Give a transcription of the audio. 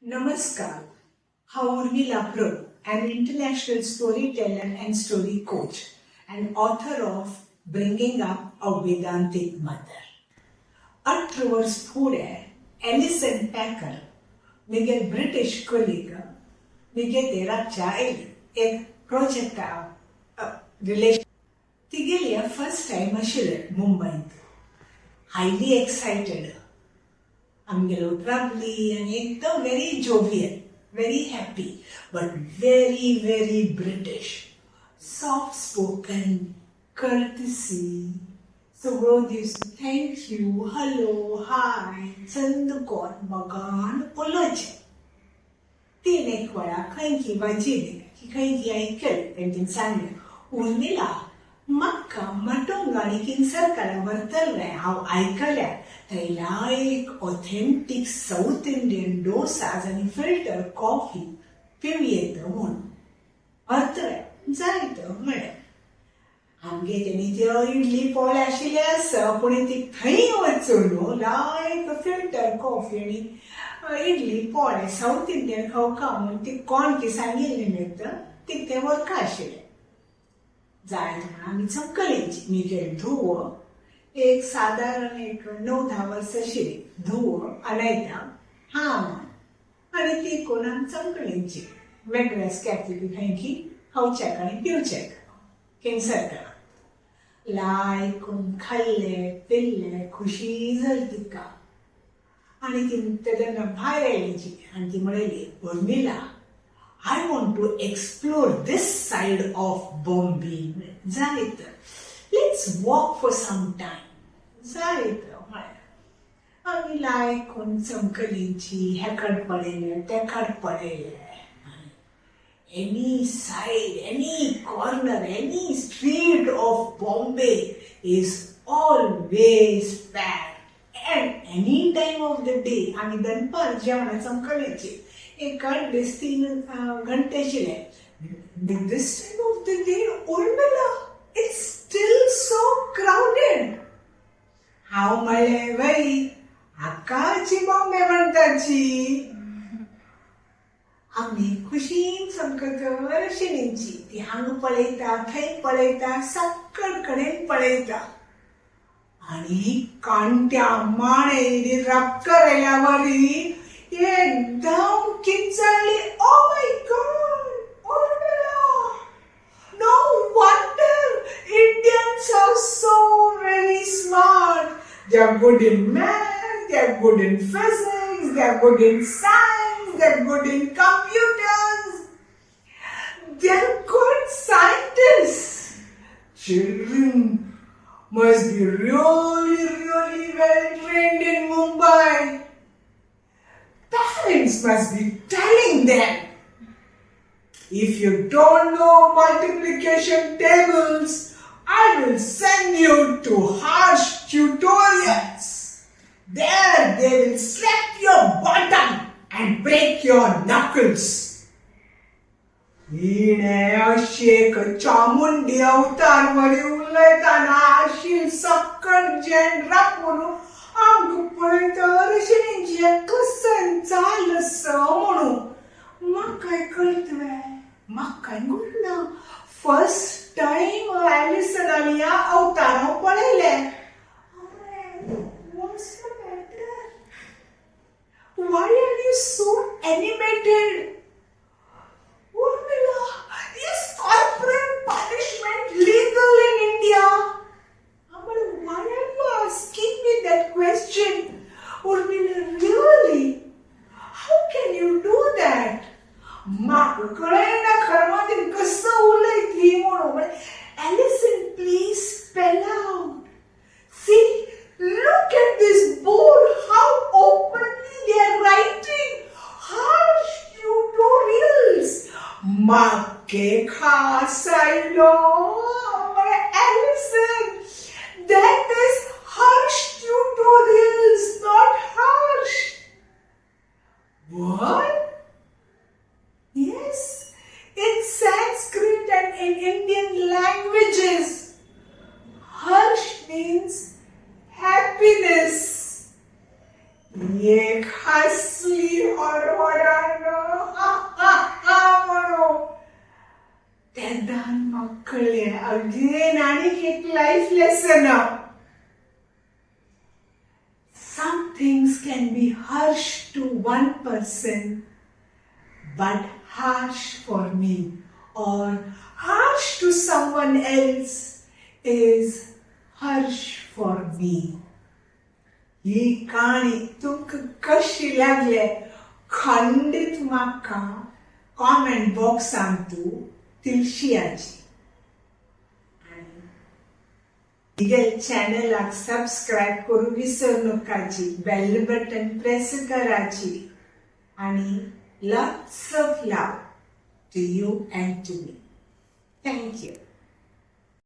Namaskar. Urmila Prabhu, an international storyteller and story coach, and author of Bringing Up a Vedantic Mother. 8 वर्ष पुढे Allison Packer मिगे British colleague मिगे तेरा child एक project relation ती गेली first time आशिल्ले मुंबईत highly excited आमगेलो ट्रॅव्हली आणि एकदम very jovial very happy but very British soft spoken courtesy सगळो दीस थँक यू हॅलो हाय चंद कोण मगान उलोवचें तीन एक वेळा खंयची वाजिली की खंयची आयकली तेंच्यान सांगलें उर्मिला म्हाका मटोंग आनी किंगसरकारा व्हरतलें हांव आयकल्या थंयला एक ऑथेंटीक साऊथ इंडियन डोसाज आनी फिल्टर कॉफी पिवयेत म्हूण व्हरतलें जायत म्हळें आमगे तेणी त्यो इडली पोळे आशिल्ले आसा पूण ती थंय वचून न्हू लायक फिल्टर कॉफी आनी इडली पोळे साऊथ इंडियन खावका म्हूण ती कोण की सांगिल्ली निमित्त ती ते वरका आशिल्लें जायत म्हण आमी चमकलेंची मिगेल धुवो एक सादारण एक 9-10 वर्स आशिल्ली धुवो अनयता हांव आनी ती कोण आमी चमकलेंची वेगळ्याच कॅफे खंयची खावचेक आनी पिवचेक किंगसरकार लायकून खाल्ले पिल्ले खुशी जाली तिका आनी ती तेन्ना भायर आयली आनी ती म्हणली Urmila I want to explore this side of Bombay. जायत let's walk for some time. जायत म्हळें आमी लायकून चमकलींची हेकड पळयलें तेकड पळयलें any side, any corner, any street of Bombay is always packed. And any time of the day, आमी दनपार जेवणां चमकलेंची एक 3 घंटे आशिल्ले. This time of the day, Urmila, it's still so crowded. हांव म्हणलें वय आकाची बॉम्बे म्हणटाची आमी खुशीन चमकत आशिल्लींची ती हांगा पळयता थंय पळयता सक्कड कडेन पळयता आनी कांट्या माणे रक्कर आयल्या वरी एकदम किंचाळ्ळी oh my god Urmila no wonder Indians are so very smart they are good in math they are good in physics they are good in science they're good in computers. They're good scientists. Children must be really well trained in Mumbai. Parents must be telling them, if you don't know multiplication tables, I will send you to harsh tutorials. There they will slap your bottom and break your knuckles. हिणे अशेक चामुंडी अवतार worry उलयताना आशिल सक्कड जेन राखून आमकां पळयता अशें कसं चाल म्हणून म्हाकाय कळतलें म्हाकाय कळना फर्स्ट टायम एलिसनान ह्या अवतारां पळयलें Why are you so animated? Urmila, is corporal punishment legal in India? Amma, why are you asking me that question? Urmila, really? How can you do that? Maka कळेना खरमातीन कसं उलयतली म्हणून Alison, please spell out. See, look at this board. How openly they are writing harsh tutorials. Makke khasailo. Alison, that is harsh tutorials, not harsh. What? Yes, in Sanskrit and in Indian languages, harsh means happiness. ये खासली और listener. Some things can be harsh to one person, but harsh for me or harsh to someone else is harsh for me. ही कहाणी तुमकां कशी लागले खंडीत म्हाका comment बॉक्सान तूं तिलशियाची. दिगेल चॅनलाक subscribe करूंक विसरू नकाची, बेल बटन प्रेस कराची आणि lots of love to you and to me. Thank you.